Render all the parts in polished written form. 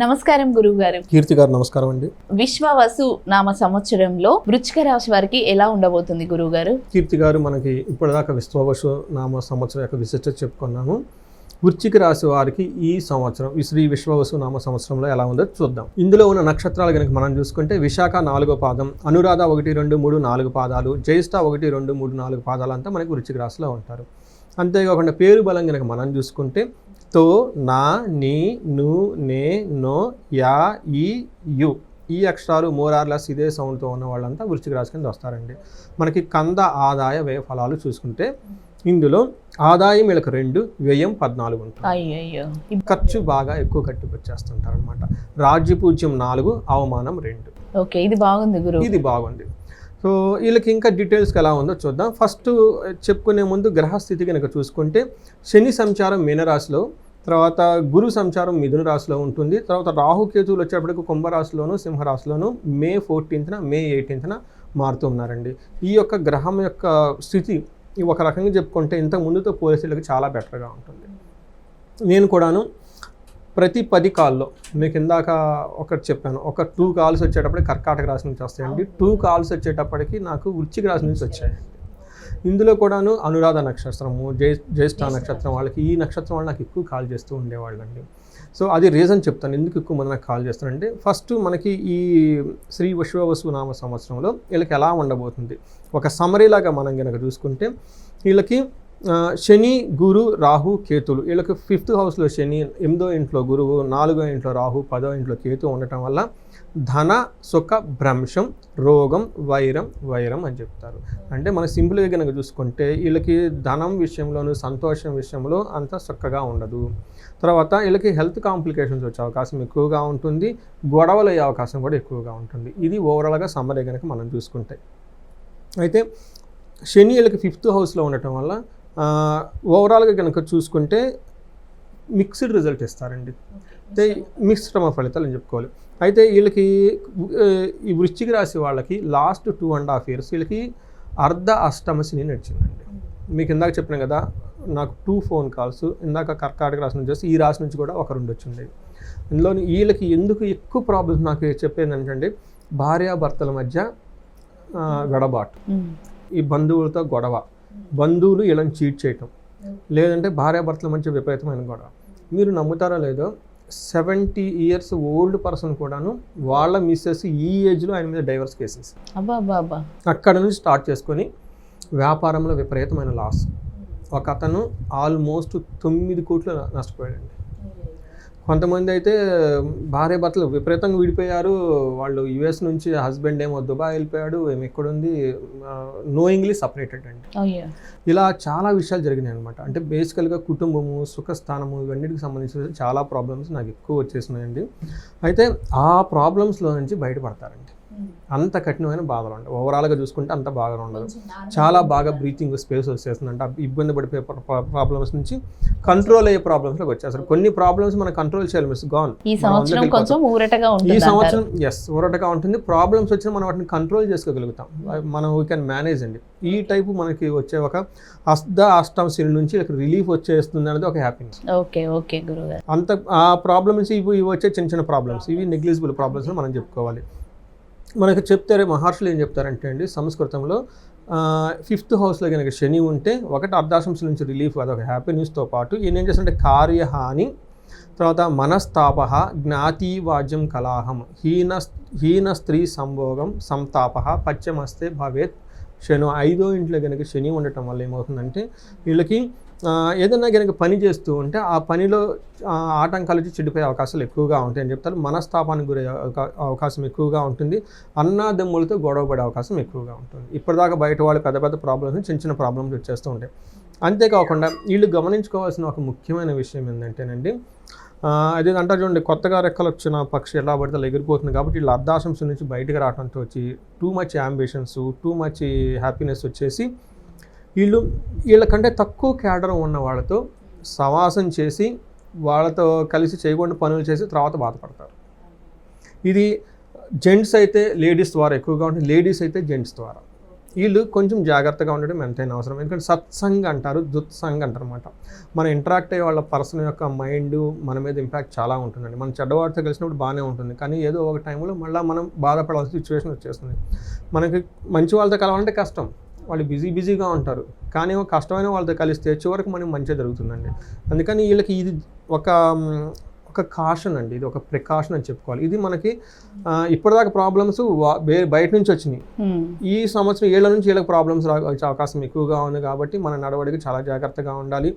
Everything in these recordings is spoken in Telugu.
నమస్కారం గురువు గారు. కీర్తి గారు నమస్కారం అండి. విశ్వవసు నామ సంవత్సరంలో వృశ్చిక రాశి వారికి ఎలా ఉండబోతుంది గురువు గారు? కీర్తి గారు, మనకి ఇప్పటిదాకా విశ్వవసు నామ సంవత్సరం యొక్క విశిష్టత చెప్పుకున్నాము. వృశ్చిక రాశి వారికి ఈ సంవత్సరం శ్రీ విశ్వవసు నామ సంవత్సరంలో ఎలా ఉందో చూద్దాం. ఇందులో ఉన్న నక్షత్రాలు కనుక మనం చూసుకుంటే విశాఖ 4వ పాదం, అనురాధ 1, 2, 3, 4 పాదాలు, జ్యేష్ఠ 1, 2, 3, 4 పాదాలు అంతా మనకి వృశ్చిక రాశిలో ఉంటారు. అంతేకాకుండా పేరు బలం కనుక మనం చూసుకుంటే తో, నా, నీ, ను, నే, నో, యా, ఈ, యు ఈ అక్షరాలు మోరార్లెస్ ఇదే సౌండ్తో ఉన్న వాళ్ళంతా వృశ్చిక రాశి కింద వస్తారండి. మనకి కంద ఆదాయ వ్యయ ఫలాలు చూసుకుంటే ఇందులో ఆదాయం వీళ్ళకి 2, వ్యయం 14 ఉంటుంది. ఖర్చు బాగా ఎక్కువ కట్టుకొచ్చేస్తుంటారు అనమాట. రాజ్యపూజ్యం 4, అవమానం 2. ఓకే, ఇది బాగుంది గురువు. ఇది బాగుంది. సో వీళ్ళకి ఇంకా డీటెయిల్స్కి ఎలా ఉందో చూద్దాం. ఫస్ట్ చెప్పుకునే ముందు గ్రహస్థితి కనుక చూసుకుంటే శని సంచారం మీనరాశిలో, తర్వాత గురు సంచారం మిథున రాశిలో ఉంటుంది. తర్వాత రాహుకేతువులు వచ్చేప్పటికి కుంభరాశిలోను సింహరాశిలోను మే 14న మే 18న మారుతూ ఉన్నారండి. ఈ యొక్క గ్రహం యొక్క స్థితి ఒక రకంగా చెప్పుకుంటే ఇంతకు ముందుతో పోలీసులకు చాలా బెటర్గా ఉంటుంది. నేను కూడాను ప్రతి 10 కాల్లో మీకు ఇందాక ఒకటి చెప్పాను, ఒక 2 కాల్స్ వచ్చేటప్పటికి కర్కాటక రాశి నుంచి వస్తాయండి, 2 కాల్స్ వచ్చేటప్పటికి నాకు వృశ్చిక రాశి నుంచి వచ్చాయండి. ఇందులో కూడాను అనురాధ నక్షత్రము, జ్యేష్ఠ నక్షత్రం వాళ్ళకి, ఈ నక్షత్రం వాళ్ళు నాకు ఎక్కువ కాల్ చేస్తూ ఉండేవాళ్ళండి. సో అది రీజన్ చెప్తాను ఎందుకు ఎక్కువ మంది నాకు కాల్ చేస్తానంటే, ఫస్ట్ మనకి ఈ శ్రీ విశ్వవసు నామ సంవత్సరంలో వీళ్ళకి ఎలా ఉండబోతుంది ఒక సమరీలాగా మనం కనుక చూసుకుంటే, వీళ్ళకి శని, గురు, రాహు, కేతులు, వీళ్ళకి 5th హౌస్లో శని, 8వ ఇంట్లో గురువు, 4వ ఇంట్లో రాహు, 10వ ఇంట్లో కేతు ఉండటం వల్ల ధన, సుఖ, భ్రంశం, రోగం, వైరం అని చెప్తారు. అంటే మన సింపుల్గా కనుక చూసుకుంటే వీళ్ళకి ధనం విషయంలోనూ సంతోషం విషయంలో అంత చక్కగా ఉండదు. తర్వాత వీళ్ళకి హెల్త్ కాంప్లికేషన్స్ వచ్చే అవకాశం ఎక్కువగా ఉంటుంది, గొడవలు అయ్యే అవకాశం కూడా ఎక్కువగా ఉంటుంది. ఇది ఓవరాల్గా సమ్మరీ కనుక మనం చూసుకుంటే. అయితే శని వీళ్ళకి 5th హౌస్లో ఉండటం వల్ల ఓవరాల్గా కనుక చూసుకుంటే మిక్స్డ్ రిజల్ట్ ఇస్తారండి. అయితే మిక్స్డ్ ఫలితాలు అని చెప్పుకోవాలి. అయితే వీళ్ళకి ఈ వృశ్చిక రాశి వాళ్ళకి లాస్ట్ 2.5 years వీళ్ళకి అర్ధ అష్టమ శని నడిచిందండి. మీకు ఇందాక చెప్పిన కదా, నాకు 2 phone calls ఇందాక కర్కాటక రాశి నుంచి వస్తే ఈ రాశి నుంచి కూడా ఒక 2 వచ్చింది. ఇందులో వీళ్ళకి ఎందుకు ఎక్కువ ప్రాబ్లమ్స్ నాకు చెప్పేది ఏంటంటే, భార్యాభర్తల మధ్య గడబాటు, ఈ బంధువులతో గొడవ, బంధువులు వీళ్ళని చీట్ చేయటం, లేదంటే భార్యాభర్తల మధ్య విపరీతమైన గొడవ. మీరు నమ్ముతారో లేదో, 70 years ఓల్డ్ పర్సన్ కూడాను వాళ్ళ మిస్సెస్ ఈ ఏజ్లో ఆయన మీద డైవర్స్ కేసెస్. అక్కడ నుంచి స్టార్ట్ చేసుకొని వ్యాపారంలో విపరీతమైన లాస్. ఒక అతను ఆల్మోస్ట్ 9 కోట్లు నష్టపోయాడండి. కొంతమంది అయితే భార్యాభర్తలు విపరీతంగా విడిపోయారు. వాళ్ళు యుఎస్ నుంచి హస్బెండ్ ఏమో దుబాయ్ వెళ్ళిపోయాడు, ఏమి ఎక్కడుంది నోయింగ్లీ సపరేటెడ్ అండి. ఇలా చాలా విషయాలు జరిగినాయి అనమాట. అంటే బేసికల్గా కుటుంబము, సుఖస్థానము, ఇవన్నిటికి సంబంధించిన చాలా ప్రాబ్లమ్స్ నాకు ఎక్కువ వచ్చేసినాయండి. అయితే ఆ ప్రాబ్లమ్స్లో నుంచి బయటపడతారండి. అంత కఠినమైన బాధలు ఉంటాయి. ఓవరాల్గా చూసుకుంటే అంత బాగా ఉండదు. చాలా బాగా బ్రీతింగ్ స్పేస్ వచ్చేస్తుంది. అంటే ఇబ్బంది పడిపోయే ప్రాబ్లమ్స్ నుంచి కంట్రోల్ అయ్యే ప్రాబ్లమ్స్లోకి వచ్చేస్తారు. కొన్ని ప్రాబ్లమ్స్ మనం కంట్రోల్ చేయాలి, మిస్ గాన్. ఈ సంవత్సరం కొంచెం ఊరటగా ఉంటుంది. ఈ సంవత్సరం ఊరటగా ఉంటుంది. ప్రాబ్లమ్స్ వచ్చినా మనం వాటిని కంట్రోల్ చేసుకోగలుగుతాం. మనం వీ కెన్ మేనేజ్ అండి. ఈ టైపు మనకి వచ్చే ఒక అష్టమ శని నుంచి రిలీఫ్ వచ్చేస్తుంది అనేది ఒక హ్యాపీనెస్. ఓకే గురుగారు. అంత ఆ ప్రాబ్లమ్స్ ఇవి వచ్చే చిన్న చిన్న ప్రాబ్లమ్స్, ఇవి నెగ్లిజిబుల్ ప్రాబ్లమ్స్ మనం చెప్పుకోవాలి. మనకు చెప్తారే మహర్షులు ఏం చెప్తారంటే అండి, సంస్కృతంలో 5th హౌస్లో కనుక శని ఉంటే ఒకటి అర్ధాశంశ నుంచి రిలీఫ్, అదొక హ్యాపీనెస్తో పాటు ఈయన ఏం చేస్తారంటే కార్యహాని, తర్వాత మనస్తాప, జ్ఞాతివాజ్యం కలాహం, హీన స్త్రీ సంభోగం, సంతాప, పశ్చమస్తే భవేత్ శను. 5వ ఇంట్లో కనుక శని ఉండటం వల్ల ఏమవుతుందంటే వీళ్ళకి ఏదైనా కనుక పని చేస్తూ ఉంటే ఆ పనిలో ఆటంకాలు వచ్చి చెడిపోయే అవకాశాలు ఎక్కువగా ఉంటాయని చెప్తారు. మనస్తాపానికి గురయ్యే అవకాశం ఎక్కువగా ఉంటుంది. అన్నాదమ్ములతో గొడవ పడే అవకాశం ఎక్కువగా ఉంటుంది. ఇప్పటిదాకా బయట వాళ్ళు పెద్ద పెద్ద ప్రాబ్లమ్స్, చిన్న చిన్న ప్రాబ్లమ్స్ వచ్చేస్తూ ఉంటాయి. అంతేకాకుండా వీళ్ళు గమనించుకోవాల్సిన ఒక ముఖ్యమైన విషయం ఏంటంటేనండి, అదే అంటారు చూడండి, కొత్తగా రెక్కలు వచ్చిన పక్షి ఎలా పడితే అలా ఎగిరిపోతుంది. కాబట్టి వీళ్ళు అర్ధాశంశ నుంచి బయటకు రావడంతో వచ్చి too much ambitions, too much happiness వచ్చేసి వీళ్ళకంటే తక్కువ క్యాడర్ ఉన్న వాళ్ళతో సవాసం చేసి వాళ్ళతో కలిసి చేయకుండా పనులు చేసి తర్వాత బాధపడతారు. ఇది జెంట్స్ అయితే లేడీస్ ద్వారా ఎక్కువగా ఉంటుంది, లేడీస్ అయితే జెంట్స్ ద్వారా. వీళ్ళు కొంచెం జాగ్రత్తగా ఉండడం ఎంతైనా అవసరం. ఎందుకంటే సత్సంగ్ అంటారు, దుత్సంగ్ అంటారు అనమాట. మనం ఇంటరాక్ట్ అయ్యే వాళ్ళ పర్సన్ యొక్క మైండ్ మన మీద ఇంపాక్ట్ చాలా ఉంటుందండి. మనం చెడ్డవాడితో కలిసినప్పుడు బాగానే ఉంటుంది, కానీ ఏదో ఒక టైంలో మళ్ళీ మనం బాధపడాల్సిన సిచ్యువేషన్ వచ్చేస్తుంది. మనకి మంచి వాళ్ళతో కలవాలంటే కష్టం, వాళ్ళు బిజీగా ఉంటారు, కానీ కష్టమైన వాళ్ళతో కలిస్తే చివరికి మనకి మంచిగా జరుగుతుందండి. అందుకని వీళ్ళకి ఇది ఒక కాషన్ అండి, ఇది ఒక ప్రికాషన్ అని చెప్పుకోవాలి. ఇది మనకి ఇప్పటిదాకా ప్రాబ్లమ్స్ బయట నుంచి వచ్చినాయి, ఈ సంవత్సరం ఏళ్ళ నుంచి వీళ్ళకి ప్రాబ్లమ్స్ వచ్చే అవకాశం ఎక్కువగా ఉంది. కాబట్టి మన నడవడికి చాలా జాగ్రత్తగా ఉండాలి,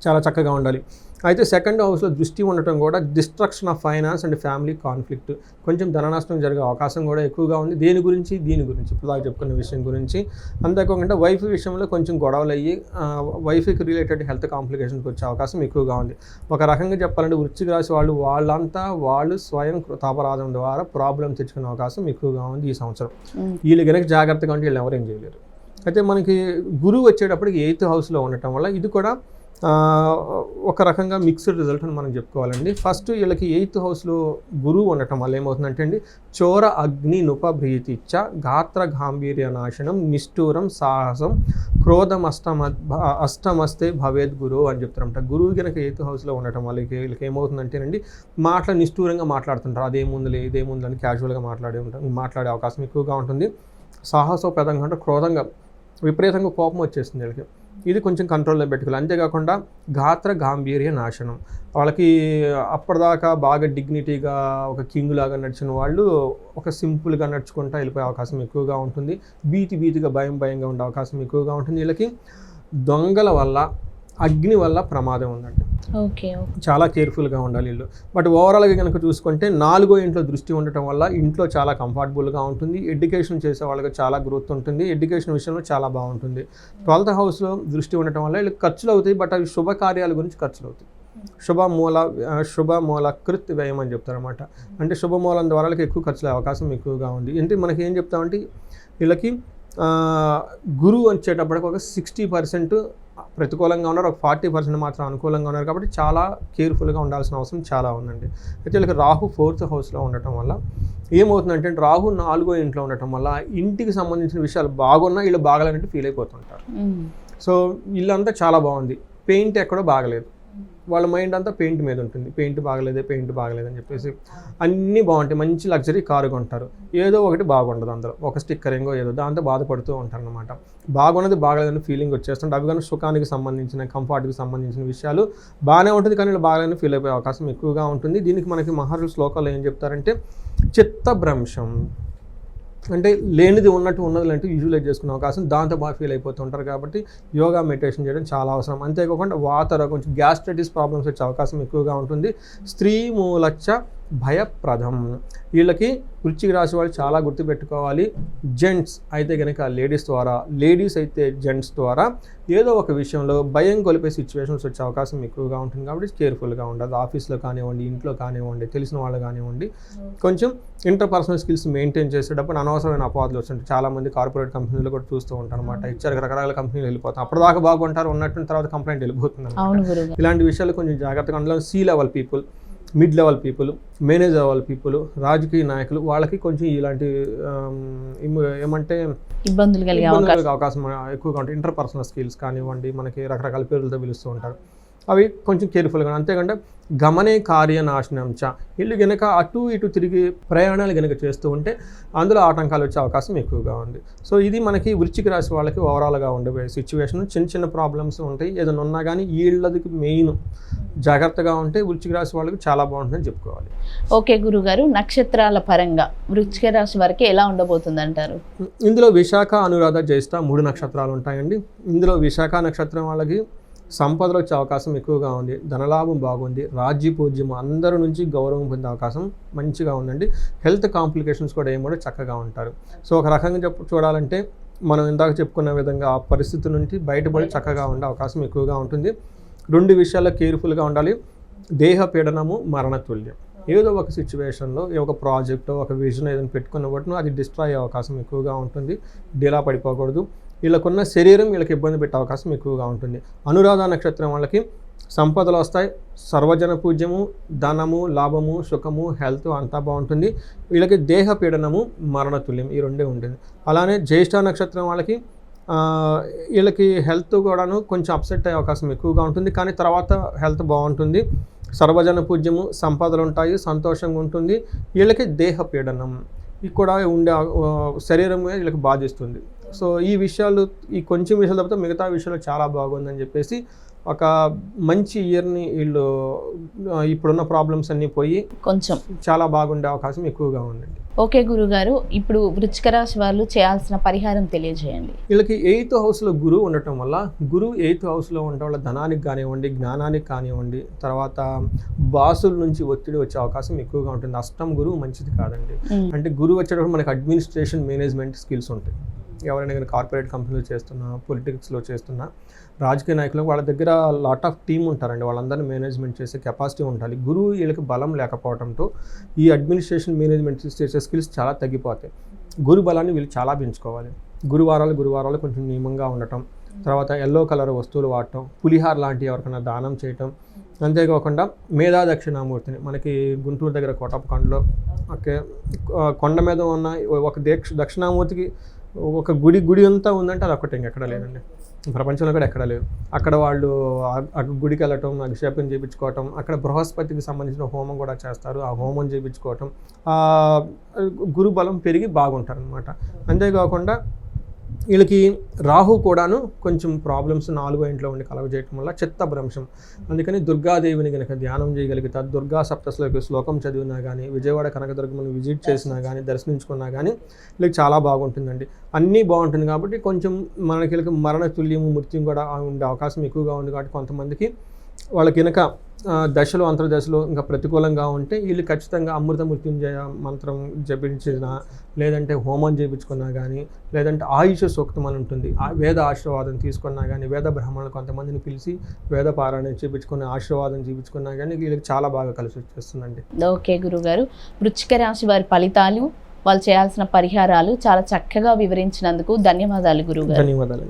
చాలా చక్కగా ఉండాలి. అయితే సెకండ్ హౌస్లో దృష్టి ఉండటం కూడా destruction of finance and family conflict, కొంచెం ధన నష్టం జరిగే అవకాశం కూడా ఎక్కువగా ఉంది. దీని గురించి ఇప్పుడు దాకా చెప్పుకున్న విషయం గురించి. అంతేకాకుండా వైఫ్ విషయంలో కొంచెం గొడవలు అయ్యి వైఫ్కి రిలేటెడ్ హెల్త్ కాంప్లికేషన్కి వచ్చే అవకాశం ఎక్కువగా ఉంది. ఒక రకంగా చెప్పాలంటే వృశ్చిక రాశి వాళ్ళు స్వయం తాపరాధం ద్వారా ప్రాబ్లం తెచ్చుకునే అవకాశం ఎక్కువగా ఉంది ఈ సంవత్సరం. వీళ్ళు కనుక జాగ్రత్తగా ఉంటే వీళ్ళు ఎవరేం చేయలేరు. అయితే మనకి గురువు వచ్చేటప్పటికి 8th హౌస్లో ఉండటం వల్ల ఇది కూడా ఒక రకంగా మిక్స్డ్ రిజల్ట్ అని మనం చెప్పుకోవాలండి. ఫస్ట్ వీళ్ళకి 8th హౌస్లో గురువు ఉండటం వల్ల ఏమవుతుందంటే అండి, చోర అగ్ని నుపభ్రీతిచ్చ గాత్ర గాంభీర్య నాశనం నిష్ఠూరం సాహసం క్రోధం అష్టమస్తే భవేద్ గురువు అని చెప్తారంట. గురువు కనుక 8th హౌస్లో ఉండటం వల్ల వీళ్ళకి ఏమవుతుందంటేనండి, నిష్ఠూరంగా మాట్లాడుతుంటారు. ఇదేముంది అని క్యాజువల్గా మాట్లాడే అవకాశం ఎక్కువగా ఉంటుంది. సాహసోపేతంగా అంటే క్రోధంగా విపరీతంగా కోపం వచ్చేస్తుంది వీళ్ళకి. ఇది కొంచెం కంట్రోల్లో పెట్టుకోవాలి. అంతేకాకుండా గాత్ర గాంభీర్య నాశనం, వాళ్ళకి అప్పటిదాకా బాగా డిగ్నిటీగా ఒక కింగ్ లాగా నడిచిన వాళ్ళు ఒక సింపుల్గా నడుచుకుంటూ వెళ్ళిపోయే అవకాశం ఎక్కువగా ఉంటుంది. భయంగా ఉండే అవకాశం ఎక్కువగా ఉంటుంది. వీళ్ళకి దొంగల వల్ల, అగ్ని వల్ల ప్రమాదం ఉందండి. చాలా కేర్ఫుల్గా ఉండాలి వీళ్ళు. బట్ ఓవరాల్గా కనుక చూసుకుంటే 4వ ఇంట్లో దృష్టి ఉండటం వల్ల ఇంట్లో చాలా కంఫర్టబుల్గా ఉంటుంది. ఎడ్యుకేషన్ చేసే వాళ్ళకి చాలా గ్రోత్ ఉంటుంది, ఎడ్యుకేషన్ విషయంలో చాలా బాగుంటుంది. 12th హౌస్లో దృష్టి ఉండటం వల్ల వీళ్ళకి ఖర్చులు అవుతాయి, బట్ అవి శుభకార్యాల గురించి ఖర్చులు అవుతాయి. శుభమూల కృత్ వ్యయం అని చెప్తారన్నమాట. అంటే శుభమూలం ద్వారా వాళ్ళకి ఎక్కువ ఖర్చుల అవకాశం ఎక్కువగా ఉంది. అంటే మనకి ఏం చెప్తామంటే వీళ్ళకి గురువు వచ్చేటప్పటికి ఒక 60% ప్రతికూలంగా ఉన్నారు, ఒక 40% మాత్రం అనుకూలంగా ఉన్నారు. కాబట్టి చాలా కేర్ఫుల్గా ఉండాల్సిన అవసరం చాలా ఉందండి. అయితే వీళ్ళకి రాహు 4th హౌస్లో ఉండటం వల్ల ఏమవుతుందంటే, రాహు 4వ ఇంట్లో ఉండటం వల్ల ఇంటికి సంబంధించిన విషయాలు బాగున్నా వీళ్ళు బాగలేనట్టు ఫీల్ అయిపోతుంటారు. సో వీళ్ళంతా చాలా బాగుంది, పెయింట్ ఎక్కడో బాగలేదు, వాళ్ళ మైండ్ అంతా పెయింట్ మీద ఉంటుంది. పెయింట్ బాగలేదని చెప్పేసి అన్నీ బాగుంటాయి, మంచి లగ్జరీ కారు కొంటారు, ఏదో ఒకటి బాగుండదు, అందులో ఒక స్టిక్కరింగో ఏదో దాంతో బాధపడుతూ ఉంటారు అనమాట. బాగున్నది బాగలేదని ఫీలింగ్ వచ్చేస్తుంటే అవి కానీ సుఖానికి సంబంధించిన, కంఫర్ట్కి సంబంధించిన విషయాలు బాగానే ఉంటుంది, కానీ వీళ్ళు బాగలేదని ఫీల్ అయిపోయే అవకాశం ఎక్కువగా ఉంటుంది. దీనికి మనకి మహర్షుల శ్లోకాలు ఏం చెప్తారంటే, చిత్తభ్రంశం అంటే లేనిది ఉన్నట్టు ఉన్నది అంటే విజువలైజ్ చేసుకునే అవకాశం, దాంతో బాగా ఫీల్ అయిపోతూ ఉంటారు. కాబట్టి యోగా మెడిటేషన్ చేయడం చాలా అవసరం. అంతేకాకుండా కొంచెం గ్యాస్ట్రైటిస్ ప్రాబ్లమ్స్ వచ్చే అవకాశం ఎక్కువగా ఉంటుంది. స్త్రీ మూలచ్చ భయప్రదం, వీళ్ళకి వృశ్చిక రాశి వాళ్ళు చాలా గుర్తుపెట్టుకోవాలి. జెంట్స్ అయితే కనుక లేడీస్ ద్వారా, లేడీస్ అయితే జెంట్స్ ద్వారా ఏదో ఒక విషయంలో భయం కొలిపే సిచ్యువేషన్స్ వచ్చే అవకాశం ఎక్కువగా ఉంటుంది. కాబట్టి కేర్ఫుల్గా ఉండదు. ఆఫీస్లో కానివ్వండి, ఇంట్లో కానివ్వండి, తెలిసిన వాళ్ళు కానివ్వండి, కొంచెం ఇంటర్పర్సనల్ స్కిల్స్ మెయింటైన్ చేసేటప్పుడు అనవసరమైన అపవాదులు వస్తుంటాయి. చాలామంది కార్పొరేట్ కంపెనీలు కూడా చూస్తూ ఉంటారు అనమాట. ఇచ్చారు రకరకాల కంపెనీలు వెళ్ళిపోతాం, అప్పటిదాకా బాగుంటారు, ఉన్నట్టు తర్వాత కంప్లైంట్ వెళ్ళిపోతుంది. ఇలాంటి విషయాలు కొంచెం జాగ్రత్తగా ఉండాలి. C level people, mid level people, manage level people, రాజకీయ నాయకులు, వాళ్ళకి కొంచెం ఇలాంటి ఏమంటే ఇబ్బందులు కలిగే అవకాశం ఎక్కువగా ఉంటాయి. ఇంటర్పర్సనల్ స్కిల్స్ కానివ్వండి, మనకి రకరకాల పేర్లతో పిలుస్తూ ఉంటారు, అవి కొంచెం కేర్ఫుల్గా. అంతేకాకుండా గమనే కార్యనాశనంచ, వీళ్ళు కనుక అటు ఇటు తిరిగి ప్రయాణాలు కనుక చేస్తూ ఉంటే అందులో ఆటంకాలు వచ్చే అవకాశం ఎక్కువగా ఉంది. సో ఇది మనకి వృశ్చిక రాశి వాళ్ళకి ఓవరాల్గా ఉండే సిచ్యువేషన్. చిన్న ప్రాబ్లమ్స్ ఉంటాయి, ఏదైనా ఉన్నా కానీ వీళ్ళకి మెయిన్ జాగ్రత్తగా ఉంటే వృశ్చిక రాశి వాళ్ళకి చాలా బాగుంటుందని చెప్పుకోవాలి. ఓకే గురుగారు, నక్షత్రాల పరంగా వృశ్చిక రాశి వారికి ఎలా ఉండబోతుంది అంటారు? ఇందులో విశాఖ, అనురాధ, జ్యేష్ఠ 3 నక్షత్రాలు ఉంటాయండి. ఇందులో విశాఖ నక్షత్రం వాళ్ళకి సంపదలు వచ్చే అవకాశం ఎక్కువగా ఉంది, ధనలాభం బాగుంది, రాజ్యపూజ్యం, అందరి నుంచి గౌరవం పొందే అవకాశం మంచిగా ఉందండి. హెల్త్ కాంప్లికేషన్స్ కూడా ఏమో చక్కగా ఉంటారు. సో ఒక రకంగా చూడాలంటే మనం ఇందాక చెప్పుకున్న విధంగా ఆ పరిస్థితి నుంచి బయటపడి చక్కగా ఉండే అవకాశం ఎక్కువగా ఉంటుంది. 2 విషయాల్లో కేర్ఫుల్గా ఉండాలి. దేహ పీడనము, మరణతుల్యం. ఏదో ఒక సిచ్యువేషన్లో ఒక ప్రాజెక్టు, ఒక విజన్ ఏదైనా పెట్టుకున్నప్పుడు అది డిస్ట్రాయ్ అయ్యే అవకాశం ఎక్కువగా ఉంటుంది. డీలా పడిపోకూడదు. వీళ్ళకున్న శరీరం వీళ్ళకి ఇబ్బంది పెట్టే అవకాశం ఎక్కువగా ఉంటుంది. అనురాధ నక్షత్రం వాళ్ళకి సంపదలు వస్తాయి, సర్వజన పూజ్యము, ధనము, లాభము, సుఖము, హెల్త్ అంతా బాగుంటుంది. వీళ్ళకి దేహ పీడనము, మరణతుల్యం ఈ రెండే ఉంటుంది. అలానే జ్యేష్ఠ నక్షత్రం వాళ్ళకి వీళ్ళకి హెల్త్ కూడాను కొంచెం అప్సెట్ అయ్యే అవకాశం ఎక్కువగా ఉంటుంది, కానీ తర్వాత హెల్త్ బాగుంటుంది. సర్వజన పూజ్యము, సంపదలు ఉంటాయి, సంతోషంగా ఉంటుంది. వీళ్ళకి దేహ పీడనం ఇది కూడా ఉండే శరీరం మీద వీళ్ళకి బాధిస్తుంది. సో ఈ విషయాలు, ఈ కొంచెం విషయాలు తప్పితే మిగతా విషయాలు చాలా బాగుందని చెప్పేసి ఒక మంచి ఇయర్ని వీళ్ళు ఇప్పుడున్న ప్రాబ్లమ్స్ అన్నీ పోయి కొంచెం చాలా బాగుండే అవకాశం ఎక్కువగా ఉందండి. ఓకే గురుగారు, ఇప్పుడు వృశ్చిక రాశి వాళ్ళు చేయాల్సిన పరిహారం తెలియజేయండి. వీళ్ళకి 8th హౌస్లో గురువు ఉండటం వల్ల, గురువు 8th హౌస్లో ఉండటం వల్ల ధనానికి కానివ్వండి, జ్ఞానానికి కానివ్వండి, తర్వాత బాసుల నుంచి ఒత్తిడి వచ్చే అవకాశం ఎక్కువగా ఉంటుంది. అష్టం గురువు మంచిది కాదండి. అంటే గురువు వచ్చేటప్పుడు మనకి అడ్మినిస్ట్రేషన్, మేనేజ్మెంట్ స్కిల్స్ ఉంటాయి. ఎవరైనా కానీ కార్పొరేట్ కంపెనీలో చేస్తున్నా, పొలిటిక్స్లో చేస్తున్నా, రాజకీయ నాయకులు వాళ్ళ దగ్గర లాట్ ఆఫ్ టీమ్ ఉంటారండి. వాళ్ళందరినీ మేనేజ్మెంట్ చేసే కెపాసిటీ ఉండాలి. గురువు వీళ్ళకి బలం లేకపోవడంతో ఈ అడ్మినిస్ట్రేషన్, మేనేజ్మెంట్ చేసే స్కిల్స్ చాలా తగ్గిపోతాయి. గురు బలాన్ని వీళ్ళు చాలా పెంచుకోవాలి. గురువారాలు కొంచెం నియమంగా ఉండటం, తర్వాత ఎల్లో కలర్ వస్తువులు వాడటం, పులిహార లాంటివి ఎవరికైనా దానం చేయటం. అంతేకాకుండా మేధా దక్షిణామూర్తిని మనకి గుంటూరు దగ్గర కోటప్పకొండలో కొండ మీద ఉన్న ఒక దక్షిణామూర్తికి ఒక గుడి అంతా ఉందంటే అది ఒక్కటే, ఇంకెక్కడ లేదండి. ప్రపంచంలో కూడా ఎక్కడ లేదు. అక్కడ వాళ్ళు గుడికి వెళ్ళటం, అభిషేకం చేయించుకోవటం, అక్కడ బృహస్పతికి సంబంధించిన హోమం కూడా చేస్తారు. ఆ హోమం చేయించుకోవటం, గురు బలం పెరిగి బాగుంటారు అనమాట. అంతేకాకుండా వీళ్ళకి రాహు కూడాను కొంచెం ప్రాబ్లమ్స్ 4వ ఇంట్లో ఉండి కలగజేయటం వల్ల చిత్తభ్రంశం. అందుకని దుర్గాదేవిని కనుక ధ్యానం చేయగలుగుతారు. దుర్గా సప్తశ్లోకి శ్లోకం చదివినా కానీ, విజయవాడ కనకదుర్గమ్మని విజిట్ చేసినా కానీ, దర్శించుకున్నా కానీ వీళ్ళకి చాలా బాగుంటుందండి. అన్నీ బాగుంటుంది కాబట్టి కొంచెం మనకి వీళ్ళకి మరణ తుల్యము, మృత్యం కూడా ఉండే అవకాశం ఎక్కువగా ఉంది. కాబట్టి కొంతమందికి వాళ్ళకి కనుక దశలు, అంతర్దశలు ఇంకా ప్రతికూలంగా ఉంటే వీళ్ళు ఖచ్చితంగా అమృత మృత్యుంజయ మంత్రం జపించిన, లేదంటే హోమం చేయించుకున్నా కానీ, లేదంటే ఆయుష సూక్తం అని ఉంటుంది, వేద ఆశీర్వాదం తీసుకున్నా కానీ, వేద బ్రాహ్మణులు కొంతమందిని పిలిచి వేద పారాయణ చేయించుకుని ఆశీర్వాదం చేయించుకున్నా కానీ వీళ్ళకి చాలా బాగా కలిసి వచ్చేస్తుందండి. ఓకే గురుగారు, వృశ్చిక రాశి వారి ఫలితాలు, వాళ్ళు చేయాల్సిన పరిహారాలు చాలా చక్కగా వివరించినందుకు ధన్యవాదాలు గురుగారు. ధన్యవాదాలు.